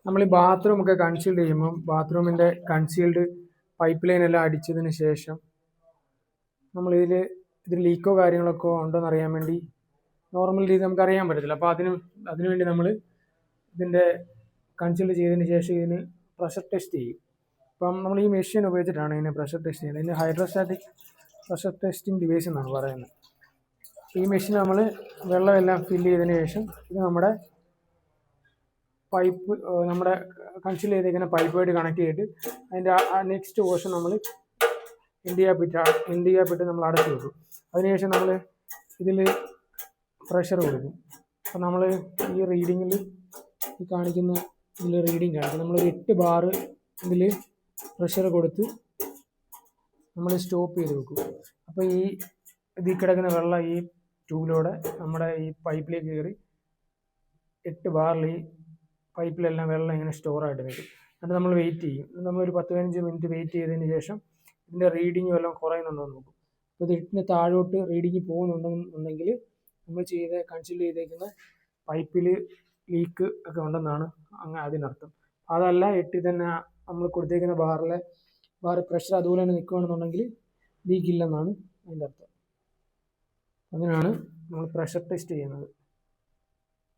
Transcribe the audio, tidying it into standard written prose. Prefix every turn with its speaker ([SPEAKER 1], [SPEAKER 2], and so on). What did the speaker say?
[SPEAKER 1] നമ്മൾ ഈ ബാത്റൂം ഒക്കെ കൺസീൽഡ് ചെയ്യുമ്പോൾ ബാത്റൂമിൻ്റെ കൺസീൽഡ് പൈപ്പ് ലൈൻ എല്ലാം അടിച്ചതിന് ശേഷം നമ്മൾ ഇതിൽ ലീക്കോ കാര്യങ്ങളൊക്കെ ഉണ്ടോ എന്ന് അറിയാൻ വേണ്ടി നോർമൽ രീതി നമുക്ക് അറിയാൻ പറ്റത്തില്ല. അപ്പോൾ അതിനുവേണ്ടി നമ്മൾ ഇതിൻ്റെ കൺസീൽഡ് ചെയ്തതിന് ശേഷം ഇതിന് പ്രഷർ ടെസ്റ്റ് ചെയ്യും. അപ്പം നമ്മൾ ഈ മെഷീൻ ഉപയോഗിച്ചിട്ടാണ് ഇതിനെ പ്രഷർ ടെസ്റ്റ് ചെയ്യുന്നത്. ഇതിന് ഹൈഡ്രോസ്റ്റാറ്റിക് പ്രഷർ ടെസ്റ്റിംഗ് ഡിവൈസ് എന്നാണ് പറയുന്നത്. ഈ മെഷീൻ നമ്മൾ വെള്ളമെല്ലാം ഫില്ല് ചെയ്തതിന് ശേഷം ഇത് നമ്മുടെ പൈപ്പ് നമ്മുടെ കൺസീൽ ചെയ്തേക്കുന്ന പൈപ്പുമായിട്ട് കണക്ട് ചെയ്തിട്ട് അതിൻ്റെ നെക്സ്റ്റ് പോർഷൻ നമ്മൾ ഇന്ത്യ നമ്മൾ അടച്ചു വെക്കും. അതിനുശേഷം നമ്മൾ ഇതിൽ പ്രഷർ കൊടുക്കും. അപ്പോൾ നമ്മൾ ഈ റീഡിങ്ങിൽ ഈ കാണിക്കുന്ന ഇതിൽ റീഡിങ് കാണിക്കും. നമ്മളൊരു 8 ബാർ ഇതിൽ പ്രഷർ കൊടുത്ത് നമ്മൾ സ്റ്റോപ്പ് ചെയ്ത് വെക്കും. അപ്പോൾ ഇതിൽ കിടക്കുന്ന വെള്ളം ഈ ട്യൂബിലൂടെ നമ്മുടെ ഈ പൈപ്പിലേക്ക് കയറി 8 ബാറിൽ ഈ പൈപ്പിലെല്ലാം വെള്ളം ഇങ്ങനെ സ്റ്റോറായിട്ട് നിൽക്കും. എന്നിട്ട് നമ്മൾ വെയിറ്റ് ചെയ്യും. നമ്മളൊരു 10-15 മിനിറ്റ് വെയിറ്റ് ചെയ്തതിന് ശേഷം ഇതിൻ്റെ റീഡിങ് വല്ലതും കുറയുന്നുണ്ടോ എന്ന് നോക്കും. അപ്പോൾ ഇത് 8-ന് താഴോട്ട് റീഡിങ് പോകുന്നുണ്ടെന്നുണ്ടെങ്കിൽ നമ്മൾ കൺസീൽ ചെയ്തേക്കുന്ന പൈപ്പിൽ ലീക്ക് ഒക്കെ ഉണ്ടെന്നാണ് അതിനർത്ഥം. അതല്ല 8 തന്നെ നമ്മൾ കൊടുത്തേക്കുന്ന ബാർ പ്രഷർ അതുപോലെ തന്നെ നിൽക്കുകയാണെന്നുണ്ടെങ്കിൽ ലീക്ക് ഇല്ലെന്നാണ് അതിൻ്റെ അർത്ഥം. അങ്ങനെയാണ് നമ്മൾ പ്രഷർ ടെസ്റ്റ് ചെയ്യുന്നത്.